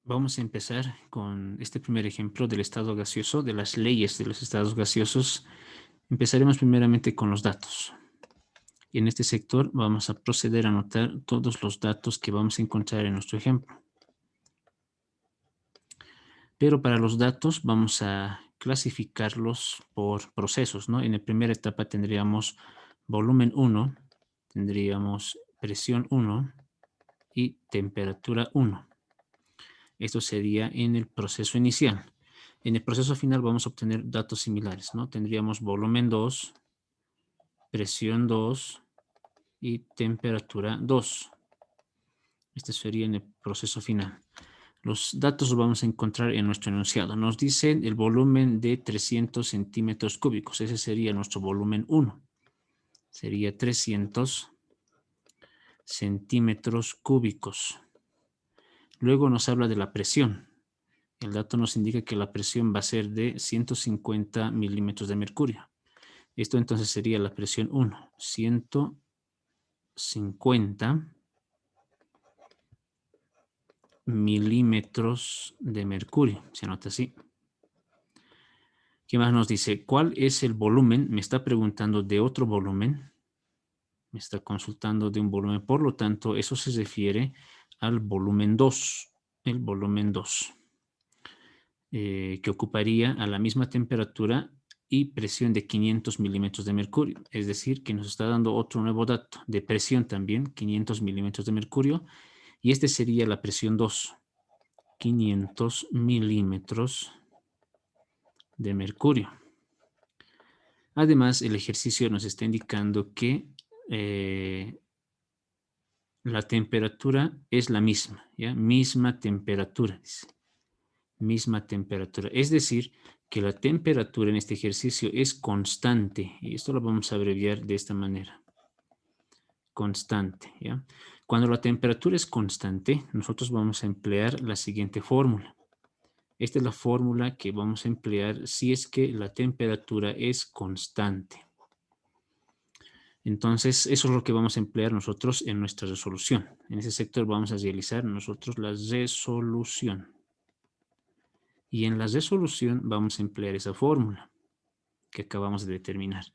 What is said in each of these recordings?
vamos a empezar con este primer ejemplo del estado gaseoso, de las leyes de los estados gaseosos. Empezaremos primeramente con los datos. Y en este sector vamos a proceder a anotar todos los datos que vamos a encontrar en nuestro ejemplo. Pero para los datos vamos a clasificarlos por procesos, ¿no? En la primera etapa tendríamos volumen 1, tendríamos presión 1 y temperatura 1. Esto sería en el proceso inicial. En el proceso final vamos a obtener datos similares, ¿no? Tendríamos volumen 2, presión 2 y temperatura 2. Este sería en el proceso final. Los datos los vamos a encontrar en nuestro enunciado. Nos dicen el volumen de 300 centímetros cúbicos. Ese sería nuestro volumen 1. Sería 300 centímetros cúbicos. Luego nos habla de la presión. El dato nos indica que la presión va a ser de 150 milímetros de mercurio. Esto entonces sería la presión 1. 150 milímetros de mercurio. Se anota así. ¿Qué más nos dice? ¿Cuál es el volumen? Me está preguntando de otro volumen. Me está consultando de un volumen. Por lo tanto, eso se refiere al volumen 2. El volumen 2. Que ocuparía a la misma temperatura y presión de 500 milímetros de mercurio. Es decir, que nos está dando otro nuevo dato de presión también, 500 milímetros de mercurio. Y este sería la presión 2, 500 milímetros de mercurio. Además, el ejercicio nos está indicando que la temperatura es la misma, ¿ya? Misma temperatura, dice. Misma temperatura. Es decir, que la temperatura en este ejercicio es constante. Y esto lo vamos a abreviar de esta manera. Constante, ¿ya? Cuando la temperatura es constante, nosotros vamos a emplear la siguiente fórmula. Esta es la fórmula que vamos a emplear si es que la temperatura es constante. Entonces, eso es lo que vamos a emplear nosotros en nuestra resolución. En ese sector vamos a realizar nosotros la resolución. Y en la resolución vamos a emplear esa fórmula que acabamos de determinar.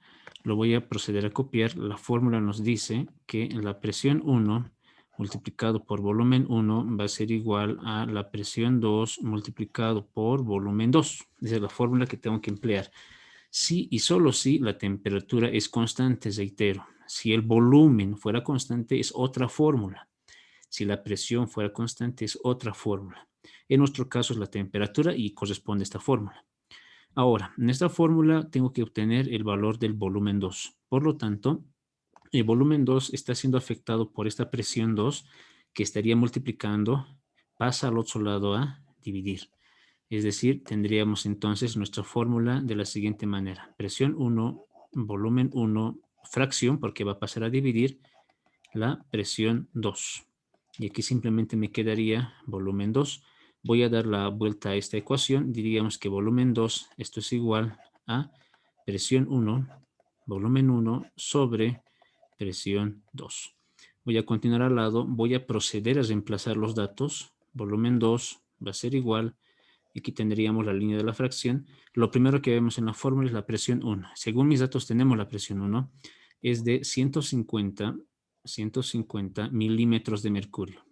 Lo voy a proceder a copiar. La fórmula nos dice que la presión 1 multiplicado por volumen 1 va a ser igual a la presión 2 multiplicado por volumen 2. Esa es la fórmula que tengo que emplear. Si y solo si la temperatura es constante, reitero. Si el volumen fuera constante, es otra fórmula. Si la presión fuera constante, es otra fórmula. En nuestro caso es la temperatura y corresponde a esta fórmula. Ahora, en esta fórmula tengo que obtener el valor del volumen 2. Por lo tanto, el volumen 2 está siendo afectado por esta presión 2 que estaría multiplicando, pasa al otro lado a dividir. Es decir, tendríamos entonces nuestra fórmula de la siguiente manera. Presión 1, volumen 1, fracción, porque va a pasar a dividir la presión 2. Y aquí simplemente me quedaría volumen 2. Voy a dar la vuelta a esta ecuación. Diríamos que volumen 2, esto es igual a presión 1, volumen 1 sobre presión 2. Voy a continuar al lado. Voy a proceder a reemplazar los datos. Volumen 2 va a ser igual. Aquí tendríamos la línea de la fracción. Lo primero que vemos en la fórmula es la presión 1. Según mis datos tenemos la presión 1. Es de 150 milímetros de mercurio.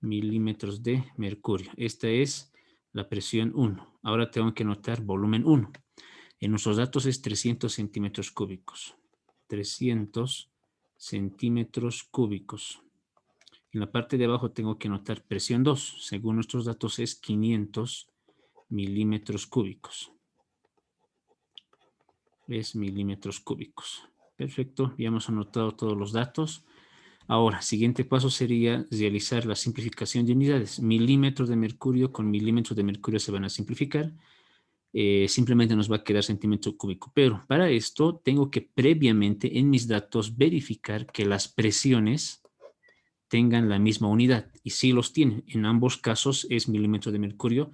Milímetros de mercurio. Esta es la presión 1. Ahora tengo que notar volumen 1. En nuestros datos es 300 centímetros cúbicos. 300 centímetros cúbicos. En la parte de abajo tengo que notar presión 2. Según nuestros datos es 500 milímetros cúbicos. Es milímetros cúbicos. Perfecto, ya hemos anotado todos los datos. Ahora, siguiente paso sería realizar la simplificación de unidades. Milímetros de mercurio con milímetros de mercurio se van a simplificar. Simplemente nos va a quedar centímetro cúbico. Pero para esto tengo que previamente en mis datos verificar que las presiones tengan la misma unidad. Y sí los tienen. En ambos casos es milímetro de mercurio.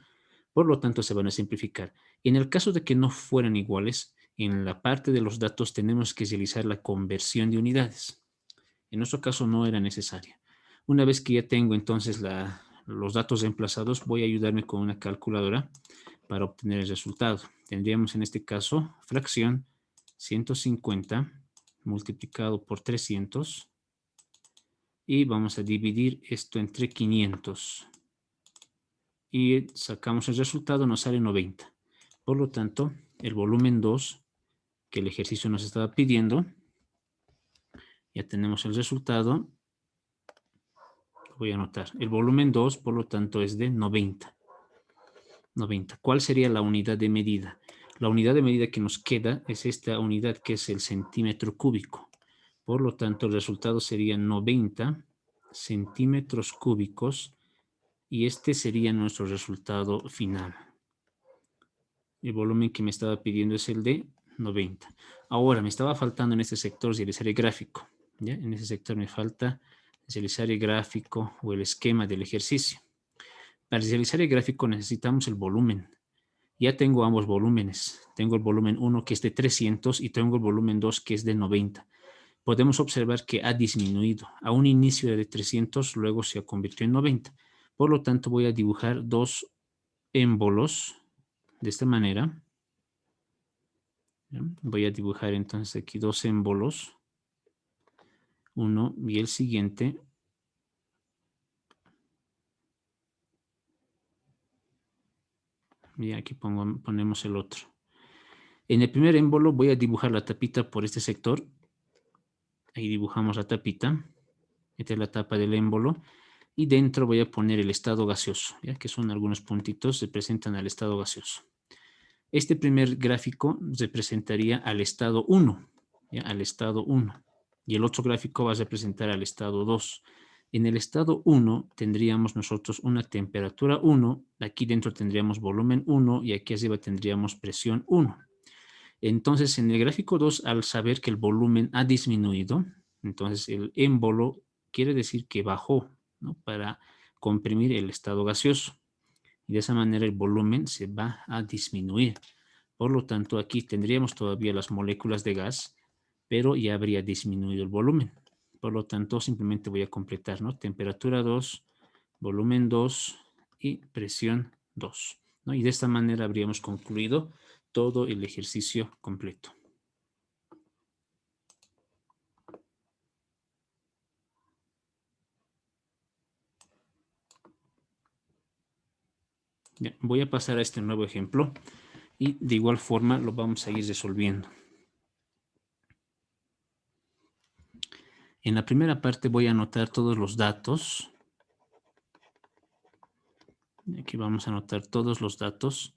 Por lo tanto, se van a simplificar. En el caso de que no fueran iguales, en la parte de los datos tenemos que realizar la conversión de unidades. En nuestro caso no era necesaria. Una vez que ya tengo entonces los datos reemplazados, voy a ayudarme con una calculadora para obtener el resultado. Tendríamos en este caso fracción 150 multiplicado por 300 y vamos a dividir esto entre 500 y sacamos el resultado, nos sale 90. Por lo tanto, el volumen 2 que el ejercicio nos estaba pidiendo, ya tenemos el resultado. Voy a anotar. El volumen 2, por lo tanto, es de 90. 90. ¿Cuál sería la unidad de medida? La unidad de medida que nos queda es esta unidad que es el centímetro cúbico. Por lo tanto, el resultado sería 90 centímetros cúbicos y este sería nuestro resultado final. El volumen que me estaba pidiendo es el de 90. Ahora, me estaba faltando en este sector realizar el gráfico. ¿Ya? En ese sector me falta realizar el gráfico o el esquema del ejercicio. Para realizar el gráfico necesitamos el volumen. Ya tengo ambos volúmenes. Tengo el volumen 1 que es de 300 y tengo el volumen 2 que es de 90. Podemos observar que ha disminuido. A un inicio de 300, luego se convirtió en 90. Por lo tanto, voy a dibujar dos émbolos de esta manera. Voy a dibujar entonces aquí dos émbolos. Uno y el siguiente. Y aquí ponemos el otro. En el primer émbolo voy a dibujar la tapita por este sector. Ahí dibujamos la tapita. Esta es la tapa del émbolo. Y dentro voy a poner el estado gaseoso, ¿ya? Que son algunos puntitos que representan al estado gaseoso. Este primer gráfico representaría al estado 1, ¿ya? Al estado 1. Y el otro gráfico va a representar al estado 2. En el estado 1 tendríamos nosotros una temperatura 1, aquí dentro tendríamos volumen 1 y aquí arriba tendríamos presión 1. Entonces, en el gráfico 2, al saber que el volumen ha disminuido, entonces el émbolo quiere decir que bajó, ¿no? Para comprimir el estado gaseoso. Y de esa manera el volumen se va a disminuir. Por lo tanto, aquí tendríamos todavía las moléculas de gas, pero ya habría disminuido el volumen. Por lo tanto, simplemente voy a completar, ¿no? Temperatura 2, volumen 2 y presión 2, ¿no? Y de esta manera habríamos concluido todo el ejercicio completo. Bien, voy a pasar a este nuevo ejemplo y de igual forma lo vamos a ir resolviendo. En la primera parte voy a anotar todos los datos. Aquí vamos a anotar todos los datos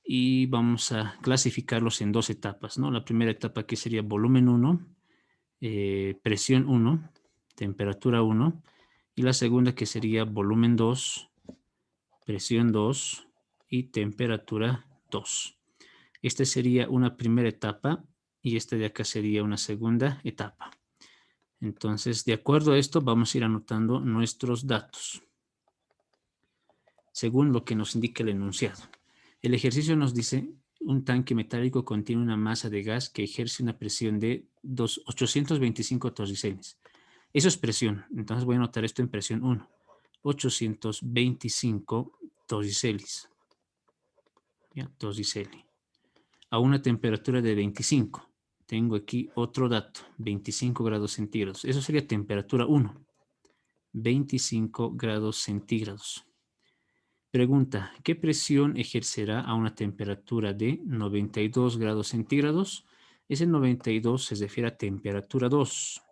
y vamos a clasificarlos en dos etapas, ¿no? La primera etapa que sería volumen 1, presión 1, temperatura 1, y la segunda que sería volumen 2, presión 2 y temperatura 2. Esta sería una primera etapa y esta de acá sería una segunda etapa. Entonces, de acuerdo a esto, vamos a ir anotando nuestros datos, según lo que nos indica el enunciado. El ejercicio nos dice, un tanque metálico contiene una masa de gas que ejerce una presión de 825 torriceles. Eso es presión, entonces voy a anotar esto en presión 1. 825 torriceles. ¿Ya? Torricelli. A una temperatura de 25. Tengo aquí otro dato, 25 grados centígrados. Eso sería temperatura 1. 25 grados centígrados. Pregunta, ¿qué presión ejercerá a una temperatura de 92 grados centígrados? Ese 92 se refiere a temperatura 2.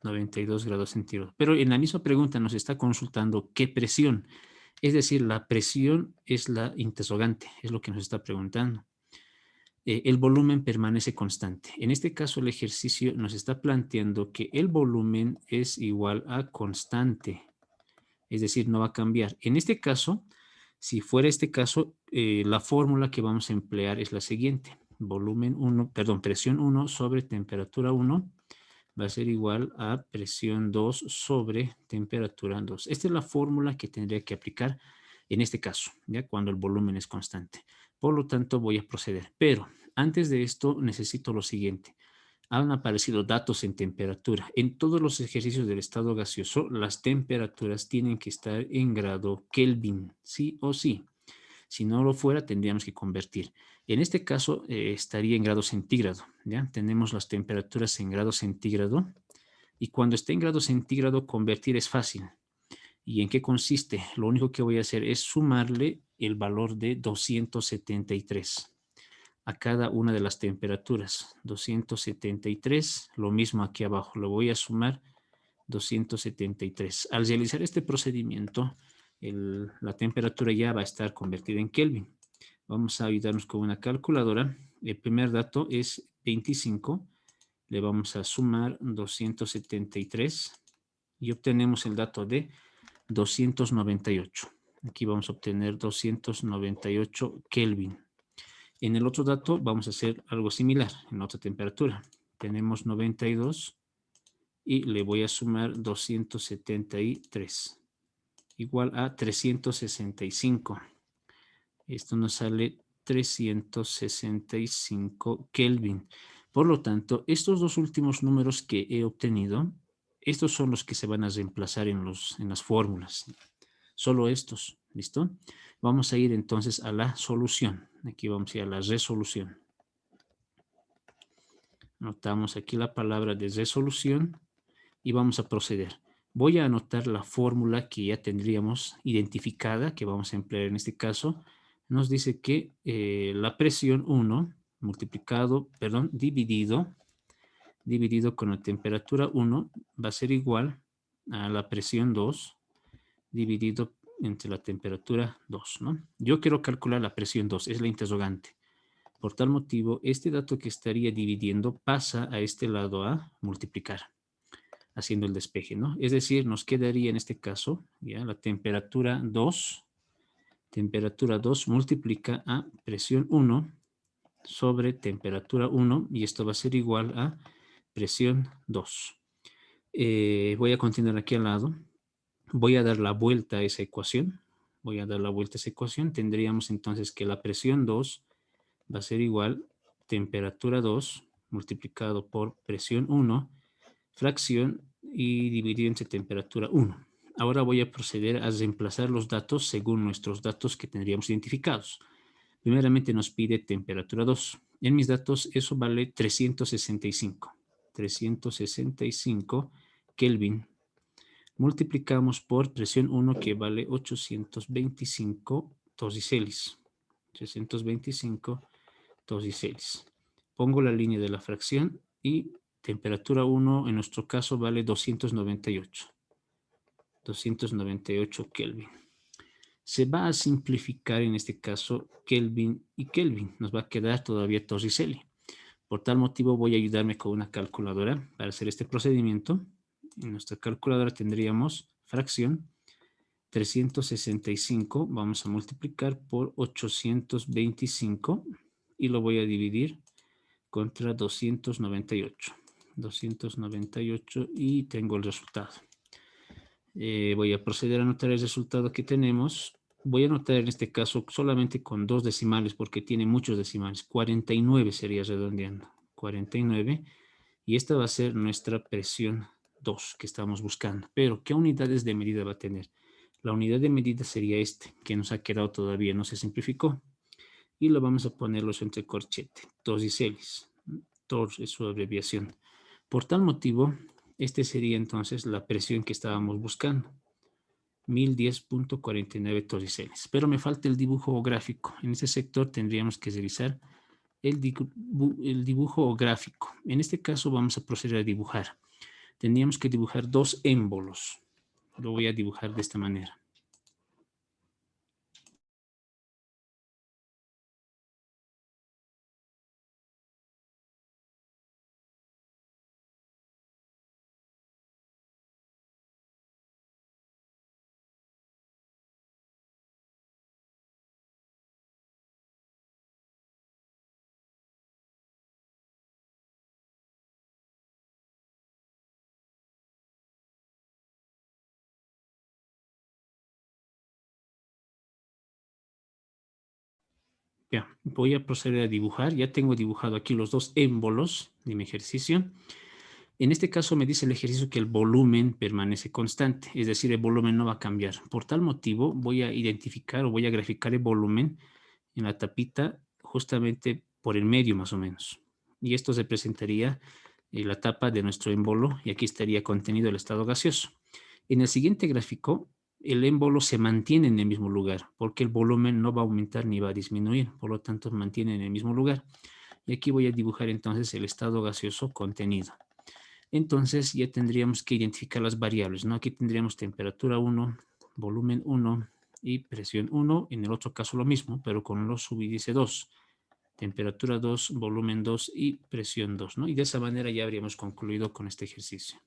92 grados centígrados. Pero en la misma pregunta nos está consultando qué presión. Es decir, la presión es la interrogante, es lo que nos está preguntando. El volumen permanece constante. En este caso, el ejercicio nos está planteando que el volumen es igual a constante. Es decir, no va a cambiar. En este caso, si fuera este caso, la fórmula que vamos a emplear es la siguiente. Presión 1 sobre temperatura 1 va a ser igual a presión 2 sobre temperatura 2. Esta es la fórmula que tendría que aplicar en este caso, ya cuando el volumen es constante. Por lo tanto, voy a proceder. Pero antes de esto necesito lo siguiente. Han aparecido datos en temperatura. En todos los ejercicios del estado gaseoso, las temperaturas tienen que estar en grado Kelvin, sí o sí. Si no lo fuera, tendríamos que convertir. En este caso, estaría en grado centígrado. ¿Ya? Tenemos las temperaturas en grado centígrado. Y cuando esté en grado centígrado, convertir es fácil. ¿Y en qué consiste? Lo único que voy a hacer es sumarle el valor de 273 a cada una de las temperaturas. 273, lo mismo aquí abajo, lo voy a sumar 273. Al realizar este procedimiento, la temperatura ya va a estar convertida en Kelvin. Vamos a ayudarnos con una calculadora. El primer dato es 25. Le vamos a sumar 273 y obtenemos el dato de 298. Aquí vamos a obtener 298 Kelvin. En el otro dato vamos a hacer algo similar, en otra temperatura. Tenemos 92 y le voy a sumar 273, igual a 365. Esto nos sale 365 Kelvin. Por lo tanto, estos dos últimos números que he obtenido, estos son los que se van a reemplazar en las fórmulas. Solo estos, ¿listo? Vamos a ir entonces a la solución. Aquí vamos a ir a la resolución. Anotamos aquí la palabra de resolución y vamos a proceder. Voy a anotar la fórmula que ya tendríamos identificada, que vamos a emplear en este caso. Nos dice que la presión 1 dividido con la temperatura 1 va a ser igual a la presión 2 dividido entre la temperatura 2, ¿no? Yo quiero calcular la presión 2, es la interrogante. Por tal motivo, este dato que estaría dividiendo pasa a este lado a multiplicar, haciendo el despeje, ¿no? Es decir, nos quedaría en este caso, ya, la temperatura 2 multiplica a presión 1 sobre temperatura 1 y esto va a ser igual a presión 2. Voy a continuar aquí al lado. Voy a dar la vuelta a esa ecuación. Tendríamos entonces que la presión 2 va a ser igual temperatura 2 multiplicado por presión 1, fracción y dividido entre temperatura 1. Ahora voy a proceder a reemplazar los datos según nuestros datos que tendríamos identificados. Primeramente nos pide temperatura 2. En mis datos eso vale 365. 365 Kelvin. Multiplicamos por presión 1 que vale 825 torricelis. 325 torricelis. Pongo la línea de la fracción y temperatura 1 en nuestro caso vale 298. 298 Kelvin. Se va a simplificar en este caso Kelvin y Kelvin. Nos va a quedar todavía torriceli. Por tal motivo voy a ayudarme con una calculadora para hacer este procedimiento. En nuestra calculadora tendríamos fracción 365. Vamos a multiplicar por 825 y lo voy a dividir contra 298. 298 y tengo el resultado. Voy a proceder a anotar el resultado que tenemos. Voy a anotar en este caso solamente con 2 decimales porque tiene muchos decimales. 49 sería redondeando. 49. Y esta va a ser nuestra presión 2 que estamos buscando. Pero, ¿qué unidades de medida va a tener? La unidad de medida sería este, que nos ha quedado todavía, no se simplificó. Y lo vamos a ponerlos entre corchete. Torricelis. Tor es su abreviación. Por tal motivo, este sería entonces la presión que estábamos buscando. 1010.49 torricelis. Pero me falta el dibujo gráfico. En este sector tendríamos que realizar el dibujo gráfico. En este caso vamos a proceder a dibujar. Tendríamos que dibujar dos émbolos. Lo voy a dibujar de esta manera. Ya, voy a proceder a dibujar. Ya tengo dibujado aquí los dos émbolos de mi ejercicio. En este caso me dice el ejercicio que el volumen permanece constante, es decir, el volumen no va a cambiar. Por tal motivo voy a identificar o voy a graficar el volumen en la tapita justamente por el medio más o menos. Y esto representaría la tapa de nuestro émbolo y aquí estaría contenido el estado gaseoso. En el siguiente gráfico, el émbolo se mantiene en el mismo lugar porque el volumen no va a aumentar ni va a disminuir, por lo tanto mantiene en el mismo lugar. Y aquí voy a dibujar entonces el estado gaseoso contenido. Entonces ya tendríamos que identificar las variables, ¿no? Aquí tendríamos temperatura 1, volumen 1 y presión 1. En el otro caso lo mismo, pero con los subíndice 2. Temperatura 2, volumen 2 y presión 2, ¿no? Y de esa manera ya habríamos concluido con este ejercicio.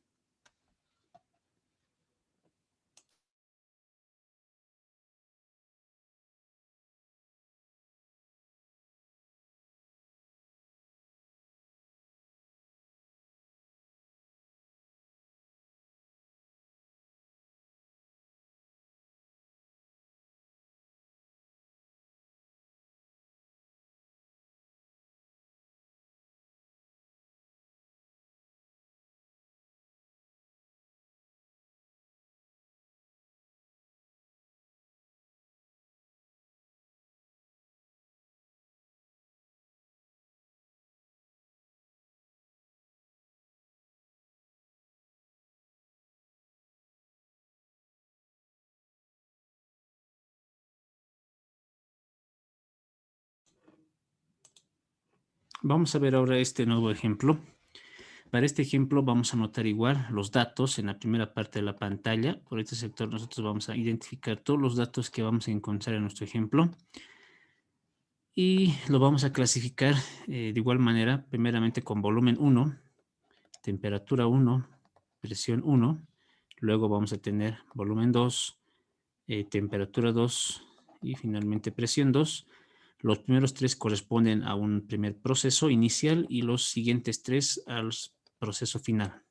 Vamos a ver ahora este nuevo ejemplo. Para este ejemplo vamos a anotar igual los datos en la primera parte de la pantalla. Por este sector nosotros vamos a identificar todos los datos que vamos a encontrar en nuestro ejemplo. Y lo vamos a clasificar de igual manera, primeramente con volumen 1, temperatura 1, presión 1. Luego vamos a tener volumen 2, temperatura 2 y finalmente presión 2. Los primeros tres corresponden a un primer proceso inicial y los siguientes tres al proceso final.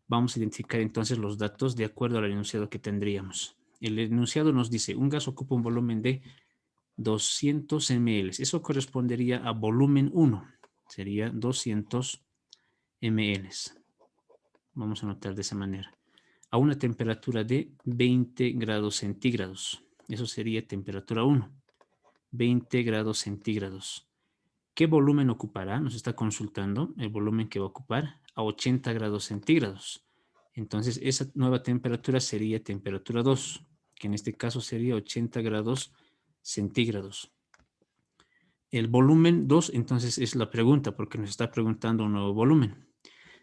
Vamos a identificar entonces los datos de acuerdo al enunciado que tendríamos. El enunciado nos dice, un gas ocupa un volumen de 200 ml. Eso correspondería a volumen 1. Sería 200 ml. Vamos a anotar de esa manera. A una temperatura de 20 grados centígrados. Eso sería temperatura 1. 20 grados centígrados. ¿Qué volumen ocupará? Nos está consultando el volumen que va a ocupar a 80 grados centígrados. Entonces, esa nueva temperatura sería temperatura 2, que en este caso sería 80 grados centígrados. El volumen 2, entonces, es la pregunta, porque nos está preguntando un nuevo volumen.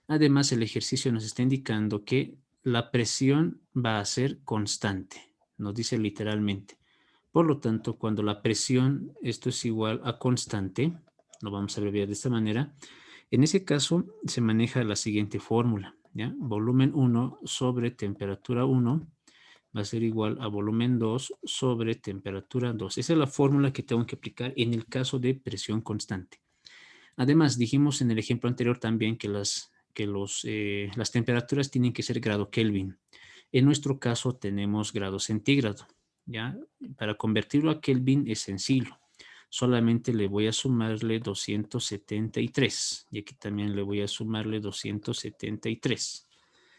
Además, el ejercicio nos está indicando que la presión va a ser constante, nos dice literalmente. Por lo tanto, cuando la presión, esto es igual a constante, lo vamos a abreviar de esta manera, en ese caso se maneja la siguiente fórmula, ¿ya? Volumen 1 sobre temperatura 1 va a ser igual a volumen 2 sobre temperatura 2. Esa es la fórmula que tengo que aplicar en el caso de presión constante. Además, dijimos en el ejemplo anterior también que las temperaturas tienen que ser grado Kelvin. En nuestro caso tenemos grado centígrado, ¿ya? Para convertirlo a Kelvin es sencillo. Solamente le voy a sumarle 273 y aquí también le voy a sumarle 273.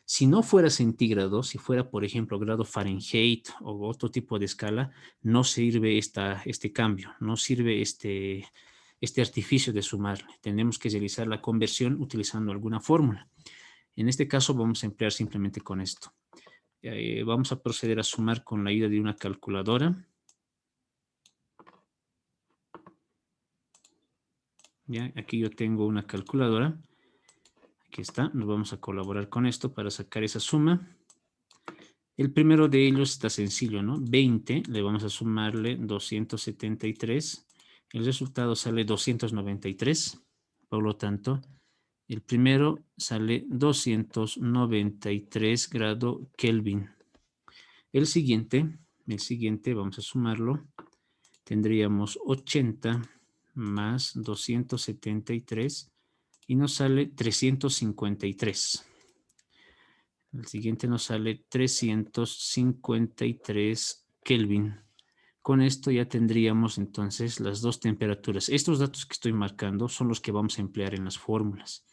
Si no fuera centígrado, si fuera, por ejemplo, grado Fahrenheit o otro tipo de escala, no sirve este cambio, no sirve este artificio de sumarle. Tenemos que realizar la conversión utilizando alguna fórmula. En este caso vamos a emplear simplemente con esto. Vamos a proceder a sumar con la ayuda de una calculadora. ¿Ya? Aquí yo tengo una calculadora. Aquí está. Nos vamos a colaborar con esto para sacar esa suma. El primero de ellos está sencillo, ¿no? 20, le vamos a sumarle 273. El resultado sale 293. Por lo tanto, el primero sale 293 grado Kelvin. El siguiente, vamos a sumarlo. Tendríamos 80 más 273 y nos sale 353. El siguiente nos sale 353 Kelvin. Con esto ya tendríamos entonces las dos temperaturas. Estos datos que estoy marcando son los que vamos a emplear en las fórmulas.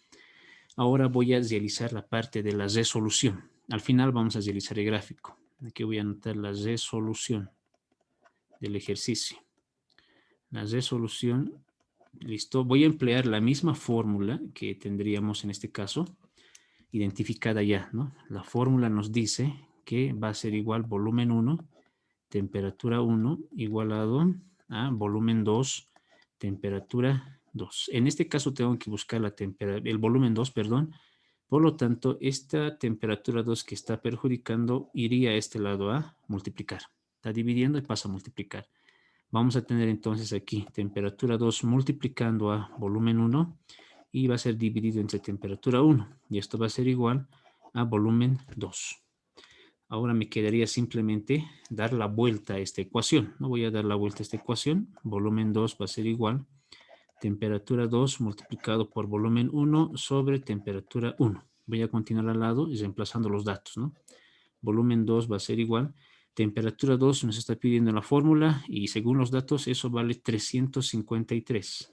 Ahora voy a realizar la parte de la resolución. Al final vamos a realizar el gráfico. Aquí voy a anotar la resolución del ejercicio. La resolución, listo. Voy a emplear la misma fórmula que tendríamos en este caso, identificada ya, ¿no? La fórmula nos dice que va a ser igual volumen 1, temperatura 1, igualado a volumen 2, temperatura 2. En este caso tengo que buscar el volumen 2, perdón. Por lo tanto, esta temperatura 2 que está perjudicando iría a este lado a multiplicar. Está dividiendo y pasa a multiplicar. Vamos a tener entonces aquí temperatura 2 multiplicando a volumen 1 y va a ser dividido entre temperatura 1. Y esto va a ser igual a volumen 2. Ahora me quedaría simplemente dar la vuelta a esta ecuación. No voy a dar la vuelta a esta ecuación. Volumen 2 va a ser igual temperatura 2 multiplicado por volumen 1 sobre temperatura 1. Voy a continuar al lado y reemplazando los datos, ¿no? Volumen 2 va a ser igual. Temperatura 2 nos está pidiendo la fórmula y según los datos eso vale 353.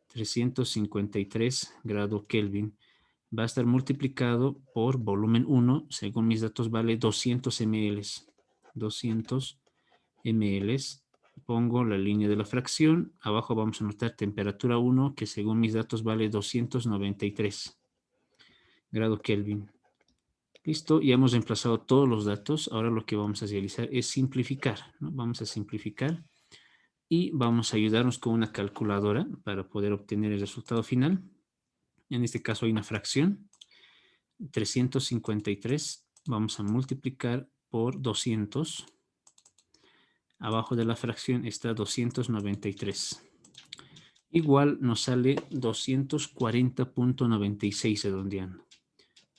353 grados Kelvin. Va a estar multiplicado por volumen 1, según mis datos vale 200 ml. 200 ml. Pongo la línea de la fracción. Abajo vamos a anotar temperatura 1, que según mis datos vale 293 grados Kelvin. Listo, ya hemos reemplazado todos los datos. Ahora lo que vamos a realizar es simplificar, ¿no? Vamos a simplificar y vamos a ayudarnos con una calculadora para poder obtener el resultado final. En este caso hay una fracción. 353 vamos a multiplicar por 200. Abajo de la fracción está 293. Igual nos sale 240.96 redondeando.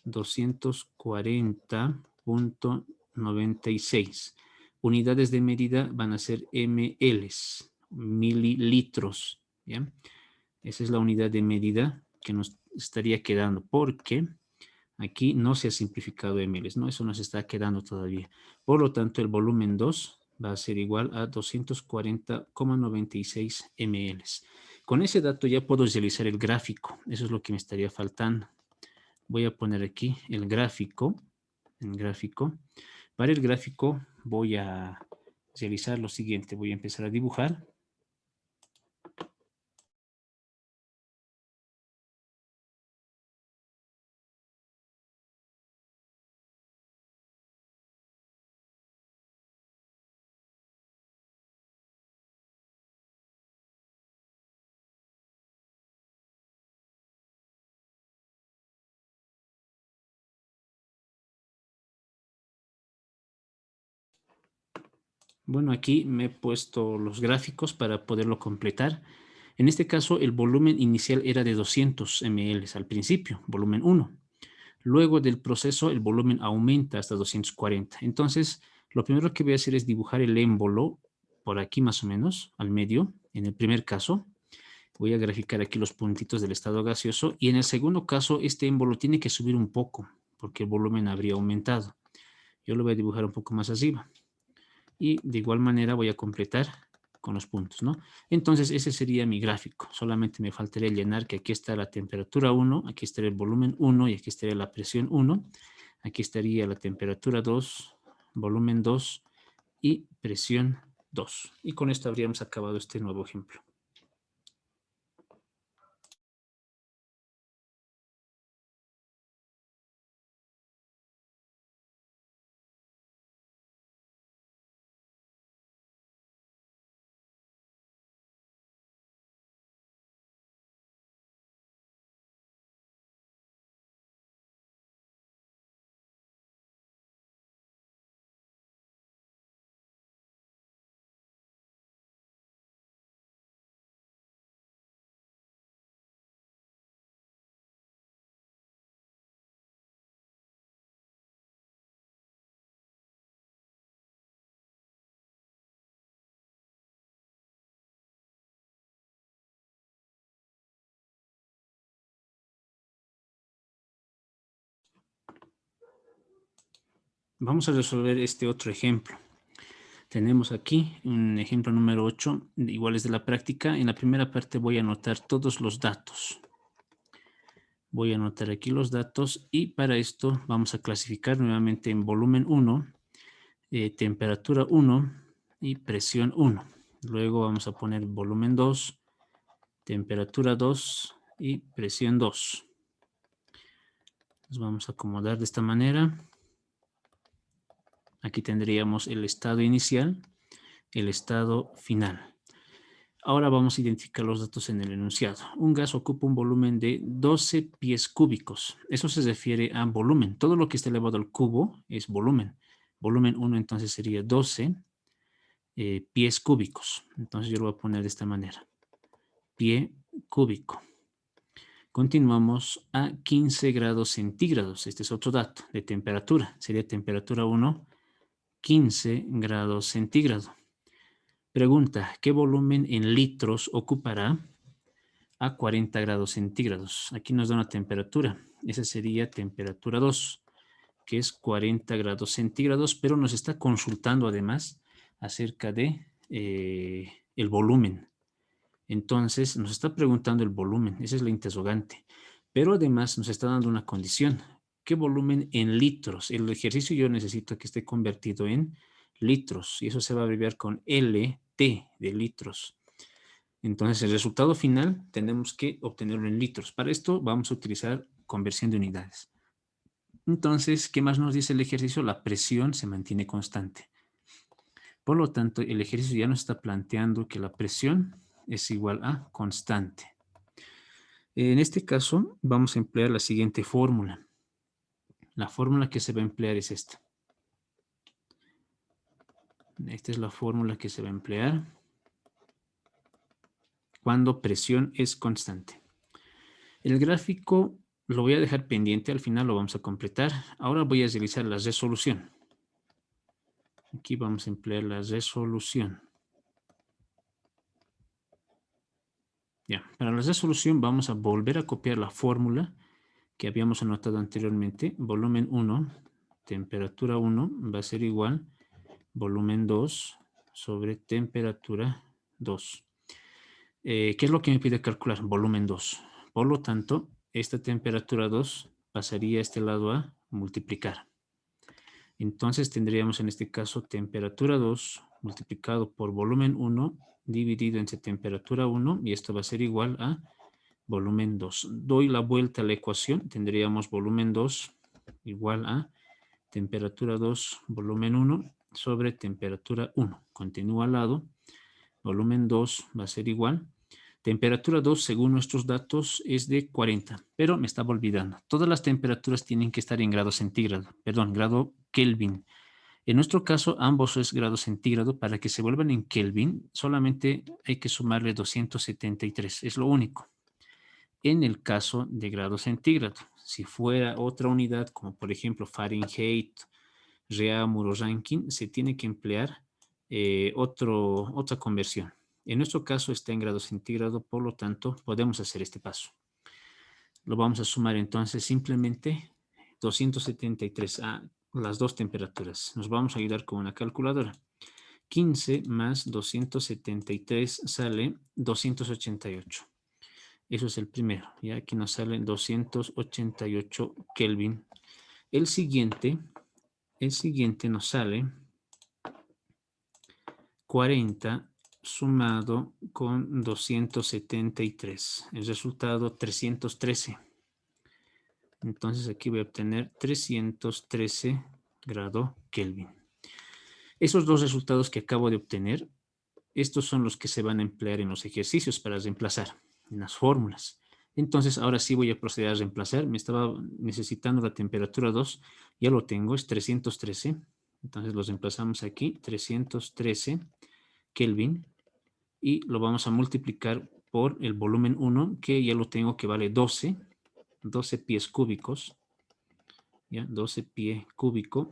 240.96. Unidades de medida van a ser mLs, mililitros. ¿Ya? Esa es la unidad de medida que nos estaría quedando, porque aquí no se ha simplificado mLs, ¿no? Eso nos está quedando todavía. Por lo tanto, el volumen 2 va a ser igual a 240,96 mLs. Con ese dato ya puedo realizar el gráfico. Eso es lo que me estaría faltando. Voy a poner aquí el gráfico. Para el gráfico voy a realizar lo siguiente. Voy a empezar a dibujar. Bueno, aquí me he puesto los gráficos para poderlo completar. En este caso, el volumen inicial era de 200 ml al principio, volumen 1. Luego del proceso, el volumen aumenta hasta 240. Entonces, lo primero que voy a hacer es dibujar el émbolo por aquí más o menos, al medio, en el primer caso. Voy a graficar aquí los puntitos del estado gaseoso. Y en el segundo caso, este émbolo tiene que subir un poco, porque el volumen habría aumentado. Yo lo voy a dibujar un poco más arriba. Y de igual manera voy a completar con los puntos, ¿no? Entonces ese sería mi gráfico. Solamente me faltaría llenar que aquí está la temperatura 1, aquí estaría el volumen 1 y aquí estaría la presión 1. Aquí estaría la temperatura 2, volumen 2 y presión 2. Y con esto habríamos acabado este nuevo ejemplo. Vamos a resolver este otro ejemplo. Tenemos aquí un ejemplo número 8, iguales de la práctica. En la primera parte voy a anotar todos los datos. Voy a anotar aquí los datos y para esto vamos a clasificar nuevamente en volumen 1, temperatura 1 y presión 1. Luego vamos a poner volumen 2, temperatura 2 y presión 2. Los vamos a acomodar de esta manera. Aquí tendríamos el estado inicial, el estado final. Ahora vamos a identificar los datos en el enunciado. Un gas ocupa un volumen de 12 pies cúbicos. Eso se refiere a volumen. Todo lo que está elevado al cubo es volumen. Volumen 1 entonces sería 12 pies cúbicos. Entonces yo lo voy a poner de esta manera. Pie cúbico. Continuamos a 15 grados centígrados. Este es otro dato de temperatura. Sería temperatura 1, 15 grados centígrados. Pregunta, ¿qué volumen en litros ocupará a 40 grados centígrados? Aquí nos da una temperatura. Esa sería temperatura 2, que es 40 grados centígrados, pero nos está consultando además acerca de el volumen. Entonces, nos está preguntando el volumen. Esa es la interrogante. Pero además nos está dando una condición. ¿Qué volumen en litros? El ejercicio yo necesito que esté convertido en litros. Y eso se va a abreviar con LT de litros. Entonces, el resultado final tenemos que obtenerlo en litros. Para esto vamos a utilizar conversión de unidades. Entonces, ¿qué más nos dice el ejercicio? La presión se mantiene constante. Por lo tanto, el ejercicio ya nos está planteando que la presión es igual a constante. En este caso, vamos a emplear la siguiente fórmula. La fórmula que se va a emplear es esta. Esta es la fórmula que se va a emplear cuando presión es constante. El gráfico lo voy a dejar pendiente, al final lo vamos a completar. Ahora voy a realizar la resolución. Aquí vamos a emplear la resolución. Ya, para la resolución vamos a volver a copiar la fórmula que habíamos anotado anteriormente. Volumen 1, temperatura 1 va a ser igual volumen 2 sobre temperatura 2. ¿Qué es lo que me pide calcular? Volumen 2. Por lo tanto, esta temperatura 2 pasaría a este lado a multiplicar. Entonces tendríamos en este caso temperatura 2 multiplicado por volumen 1 dividido entre temperatura 1 y esto va a ser igual a volumen 2. Doy la vuelta a la ecuación, tendríamos volumen 2 igual a temperatura 2 volumen 1 sobre temperatura 1. Continúa al lado, volumen 2 va a ser igual. Temperatura 2, según nuestros datos, es de 40, pero me estaba olvidando. Todas las temperaturas tienen que estar en grado centígrado, perdón, grado Kelvin. En nuestro caso, ambos es grado centígrado. Para que se vuelvan en Kelvin, solamente hay que sumarle 273, es lo único. En el caso de grado centígrado, si fuera otra unidad, como por ejemplo Fahrenheit, Reaumur o Rankine, se tiene que emplear otra conversión. En nuestro caso está en grado centígrado, por lo tanto, podemos hacer este paso. Lo vamos a sumar entonces simplemente 273 a las dos temperaturas. Nos vamos a ayudar con una calculadora. 15 más 273 sale 288. Eso es el primero. Y aquí nos sale 288 Kelvin. El siguiente nos sale 40 sumado con 273. El resultado 313. Entonces aquí voy a obtener 313 grado Kelvin. Esos dos resultados que acabo de obtener, estos son los que se van a emplear en los ejercicios para reemplazar en las fórmulas. Entonces ahora sí voy a proceder a reemplazar. Me estaba necesitando la temperatura 2. Ya lo tengo, es 313. Entonces los reemplazamos aquí, 313 Kelvin. Y lo vamos a multiplicar por el volumen 1, que ya lo tengo, que vale 12 pies cúbicos. ¿Ya? 12 pie cúbico.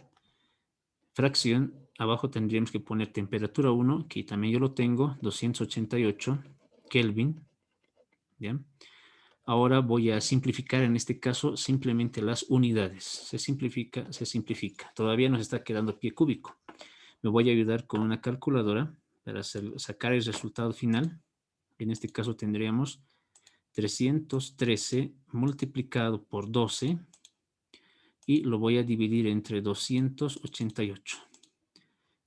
Fracción, abajo tendríamos que poner temperatura 1, que también yo lo tengo, 288 Kelvin. ¿Ya? Ahora voy a simplificar en este caso simplemente las unidades. Se simplifica, se simplifica. Todavía nos está quedando pie cúbico. Me voy a ayudar con una calculadora para sacar el resultado final. En este caso tendríamos 313 multiplicado por 12 y lo voy a dividir entre 288.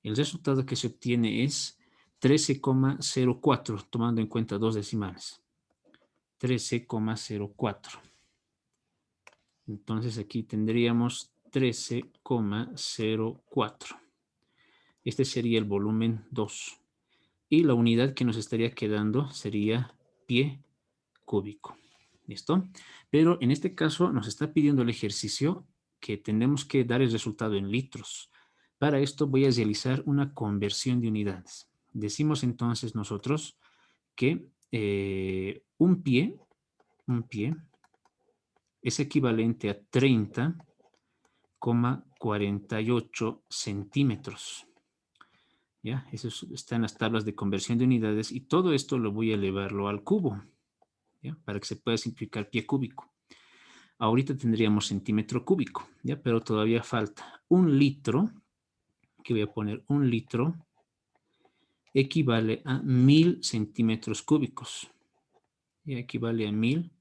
El resultado que se obtiene es 13,04, tomando en cuenta dos decimales. 13,04. Entonces aquí tendríamos 13,04. Este sería el volumen 2. Y la unidad que nos estaría quedando sería pie cúbico. ¿Listo? Pero en este caso nos está pidiendo el ejercicio que tenemos que dar el resultado en litros. Para esto voy a realizar una conversión de unidades. Decimos entonces nosotros que un pie es equivalente a 30,48 centímetros. ¿Ya? Eso está en las tablas de conversión de unidades y todo esto lo voy a elevarlo al cubo, ¿ya? Para que se pueda simplificar pie cúbico. Ahorita tendríamos centímetro cúbico, ¿ya? Pero todavía falta. Un litro, que voy a poner un litro, equivale a 1000 centímetros cúbicos. ¿Ya? Equivale a 1000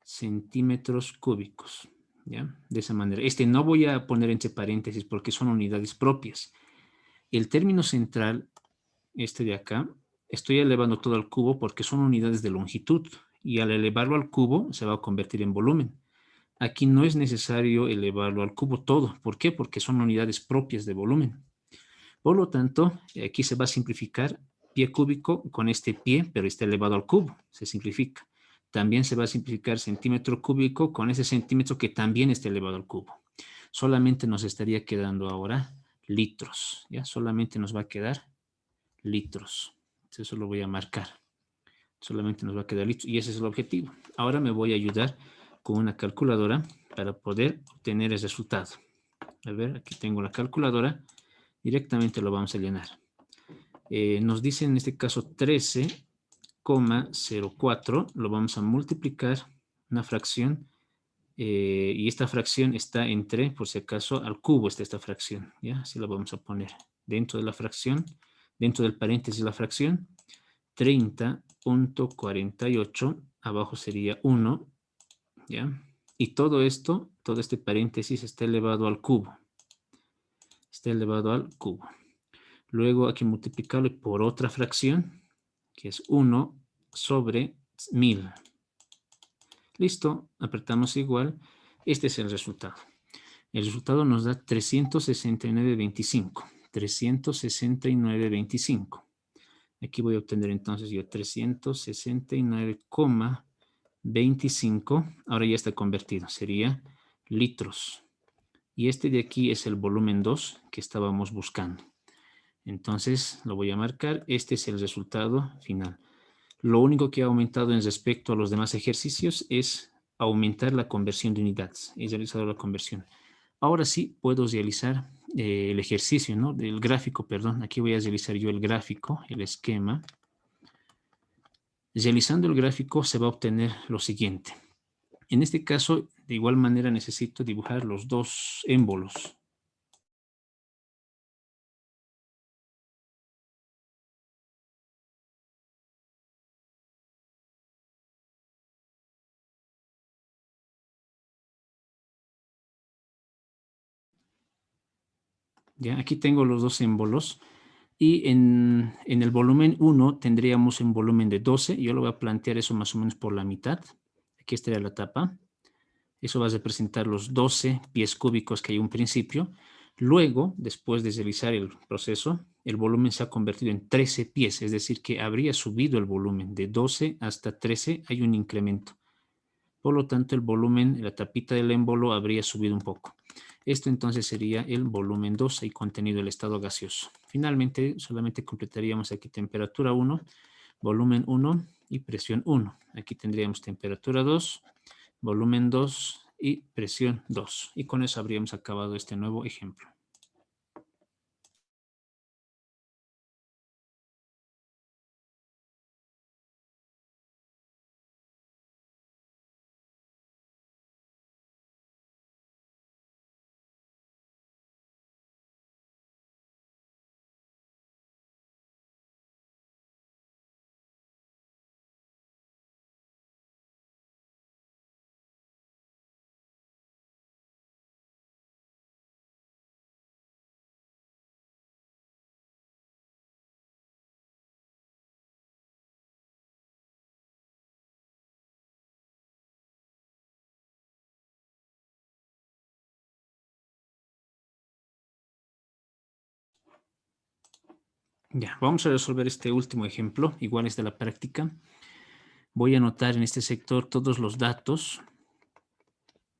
centímetros cúbicos. ¿Ya? De esa manera. Este no voy a poner entre paréntesis porque son unidades propias. El término central, este de acá, estoy elevando todo al cubo porque son unidades de longitud y al elevarlo al cubo se va a convertir en volumen. Aquí no es necesario elevarlo al cubo todo. ¿Por qué? Porque son unidades propias de volumen. Por lo tanto, aquí se va a simplificar pie cúbico con este pie, pero está elevado al cubo. Se simplifica. También se va a simplificar centímetro cúbico con ese centímetro que también está elevado al cubo. Solamente nos estaría quedando ahora litros. ¿Ya? Solamente nos va a quedar litros. Eso lo voy a marcar. Solamente nos va a quedar litros. Y ese es el objetivo. Ahora me voy a ayudar con una calculadora para poder obtener el resultado. A ver, aquí tengo la calculadora. Directamente lo vamos a llenar. Nos dice en este caso 13,04. Lo vamos a multiplicar una fracción. Y esta fracción está entre, por si acaso, al cubo está esta fracción. ¿Ya? Así la vamos a poner dentro de la fracción, dentro del paréntesis de la fracción. 30,48. Abajo sería 1. ¿Ya? Y todo esto, todo este paréntesis está elevado al cubo. Está elevado al cubo. Luego hay que multiplicarlo por otra fracción, que es 1 sobre 1000. Listo, apretamos igual. Este es el resultado. El resultado nos da 369,25. 369,25. Aquí voy a obtener entonces yo 369,25. Ahora ya está convertido. Sería litros. Y este de aquí es el volumen 2 que estábamos buscando. Entonces lo voy a marcar. Este es el resultado final. Lo único que ha aumentado en respecto a los demás ejercicios es aumentar la conversión de unidades. He realizado la conversión. Ahora sí puedo realizar el ejercicio, ¿no? El gráfico, perdón. Aquí voy a realizar yo el gráfico, el esquema. Realizando el gráfico se va a obtener lo siguiente. En este caso, de igual manera necesito dibujar los dos émbolos. ¿Ya? Aquí tengo los dos émbolos. Y en el volumen 1 tendríamos un volumen de 12. Yo lo voy a plantear eso más o menos por la mitad. Aquí estaría la tapa. Eso va a representar los 12 pies cúbicos que hay un principio. Luego, después de realizar el proceso, el volumen se ha convertido en 13 pies, es decir, que habría subido el volumen. De 12 hasta 13 hay un incremento. Por lo tanto, el volumen, la tapita del émbolo habría subido un poco. Esto entonces sería el volumen 2 y contenido del estado gaseoso. Finalmente, solamente completaríamos aquí temperatura 1, volumen 1 y presión 1. Aquí tendríamos temperatura 2, volumen 2 y presión 2. Y con eso habríamos acabado este nuevo ejemplo. Ya, vamos a resolver este último ejemplo, igual es de la práctica. Voy a anotar en este sector todos los datos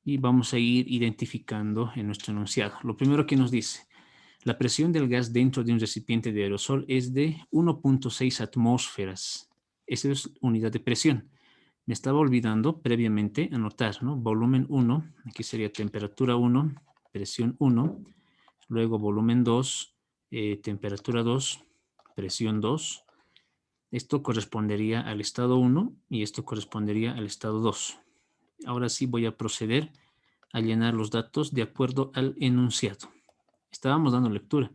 y vamos a ir identificando en nuestro enunciado. Lo primero que nos dice, la presión del gas dentro de un recipiente de aerosol es de 1.6 atmósferas. Esa es unidad de presión. Me estaba olvidando previamente anotar, ¿no? Volumen 1, aquí sería temperatura 1, presión 1, luego volumen 2, temperatura 2, presión 2. Esto correspondería al estado 1 y esto correspondería al estado 2. Ahora sí voy a proceder a llenar los datos de acuerdo al enunciado. Estábamos dando lectura.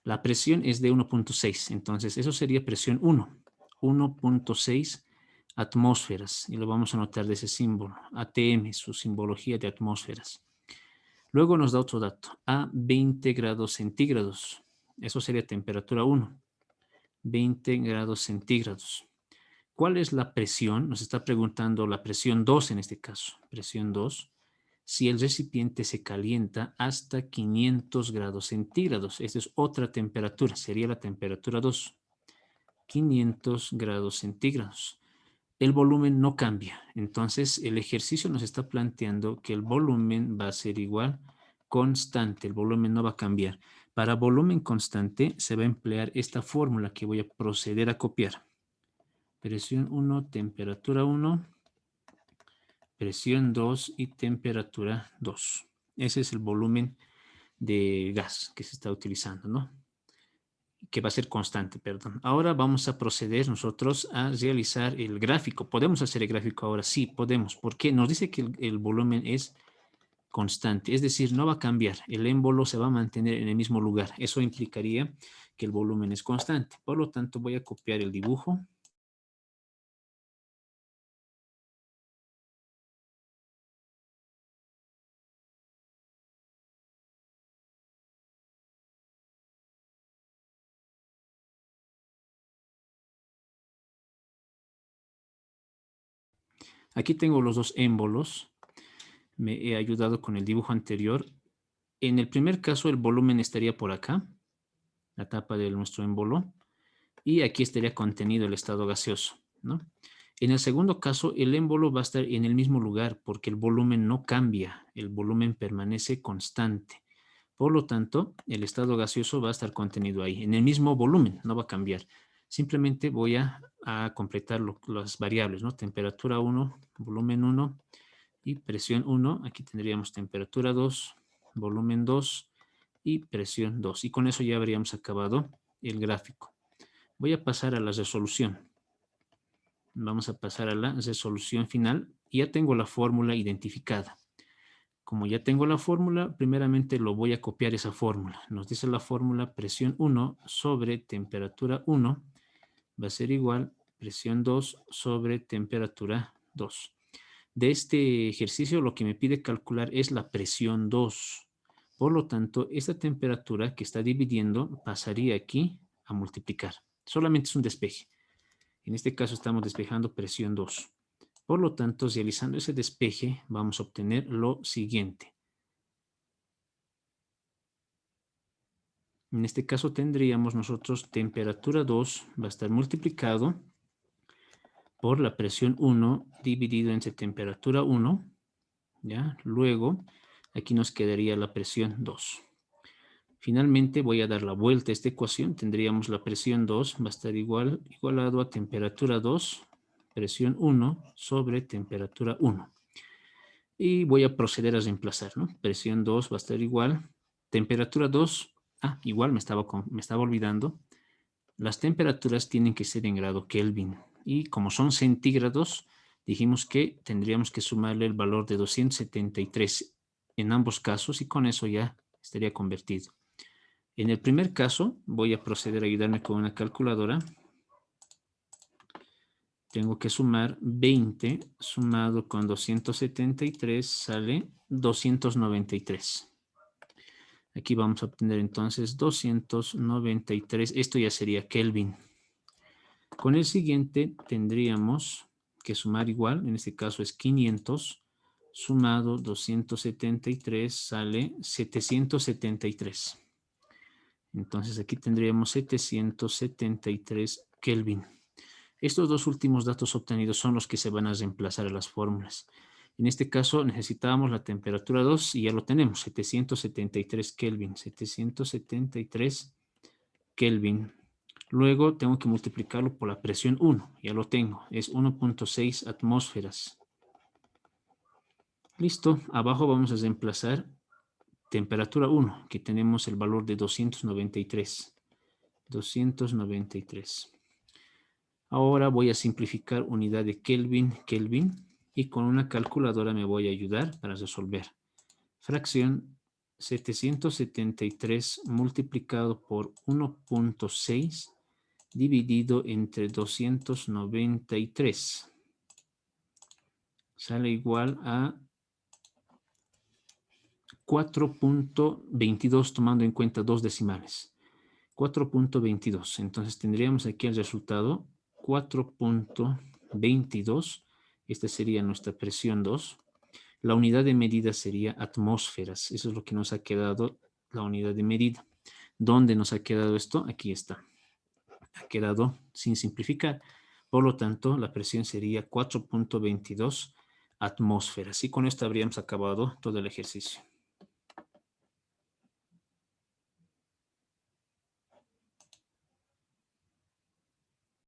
La presión es de 1.6, entonces eso sería presión 1. 1.6 atmósferas, y lo vamos a anotar de ese símbolo, ATM, su simbología de atmósferas. Luego nos da otro dato, a 20 grados centígrados. Eso sería temperatura 1, 20 grados centígrados. ¿Cuál es la presión? Nos está preguntando la presión 2 en este caso, presión 2. Si el recipiente se calienta hasta 500 grados centígrados. Esta es otra temperatura, sería la temperatura 2. 500 grados centígrados. El volumen no cambia. Entonces, el ejercicio nos está planteando que el volumen va a ser igual, constante. El volumen no va a cambiar. Para volumen constante se va a emplear esta fórmula que voy a proceder a copiar. Presión 1, temperatura 1, presión 2 y temperatura 2. Ese es el volumen de gas que se está utilizando, ¿no? Que va a ser constante, perdón. Ahora vamos a proceder nosotros a realizar el gráfico. ¿Podemos hacer el gráfico ahora? Sí, podemos. ¿Por qué? Nos dice que el volumen es constante, es decir, no va a cambiar. El émbolo se va a mantener en el mismo lugar. Eso implicaría que el volumen es constante. Por lo tanto, voy a copiar el dibujo. Aquí tengo los dos émbolos. Me he ayudado con el dibujo anterior. En el primer caso, el volumen estaría por acá, la tapa de nuestro émbolo, y aquí estaría contenido el estado gaseoso, ¿no? En el segundo caso, el émbolo va a estar en el mismo lugar porque el volumen no cambia, el volumen permanece constante. Por lo tanto, el estado gaseoso va a estar contenido ahí, en el mismo volumen, no va a cambiar. Simplemente voy a completar las variables, ¿no? Temperatura 1, volumen 1 y presión 1. Aquí tendríamos temperatura 2, volumen 2 y presión 2. Y con eso ya habríamos acabado el gráfico. Voy a pasar a la resolución. Vamos a pasar a la resolución final. Ya tengo la fórmula identificada. Como ya tengo la fórmula, primeramente lo voy a copiar esa fórmula. Nos dice la fórmula presión 1 sobre temperatura 1 va a ser igual presión 2 sobre temperatura 2. De este ejercicio lo que me pide calcular es la presión 2. Por lo tanto, esta temperatura que está dividiendo pasaría aquí a multiplicar. Solamente es un despeje. En este caso estamos despejando presión 2. Por lo tanto, realizando ese despeje, vamos a obtener lo siguiente. En este caso tendríamos nosotros temperatura 2 va a estar multiplicado por la presión 1 dividido entre temperatura 1. ¿Ya? Luego, aquí nos quedaría la presión 2. Finalmente voy a dar la vuelta a esta ecuación. Tendríamos la presión 2 va a estar igualado a temperatura 2, presión 1 sobre temperatura 1. Y voy a proceder a reemplazar, ¿no? Presión 2 va a estar igual. Temperatura 2, igual me estaba olvidando. Las temperaturas tienen que ser en grado Kelvin. Y como son centígrados, dijimos que tendríamos que sumarle el valor de 273 en ambos casos y con eso ya estaría convertido. En el primer caso, voy a proceder a ayudarme con una calculadora. Tengo que sumar 20 sumado con 273 sale 293. Aquí vamos a obtener entonces 293. Esto ya sería Kelvin. Con el siguiente tendríamos que sumar igual, en este caso es 500, sumado 273 sale 773. Entonces aquí tendríamos 773 Kelvin. Estos dos últimos datos obtenidos son los que se van a reemplazar a las fórmulas. En este caso necesitábamos la temperatura 2 y ya lo tenemos, 773 Kelvin. 773 Kelvin. Luego tengo que multiplicarlo por la presión 1, ya lo tengo, es 1.6 atmósferas. Listo, abajo vamos a reemplazar temperatura 1, que tenemos el valor de 293. 293. Ahora voy a simplificar unidad de Kelvin, y con una calculadora me voy a ayudar para resolver. Fracción 773 multiplicado por 1.6 dividido entre 293. Sale igual a 4.22 tomando en cuenta dos decimales. 4.22. Entonces tendríamos aquí el resultado 4.22. Esta sería nuestra presión 2. La unidad de medida sería atmósferas. Eso es lo que nos ha quedado, la unidad de medida. ¿Dónde nos ha quedado esto? Aquí está. Ha quedado sin simplificar. Por lo tanto, la presión sería 4.22 atmósferas. Y con esto habríamos acabado todo el ejercicio.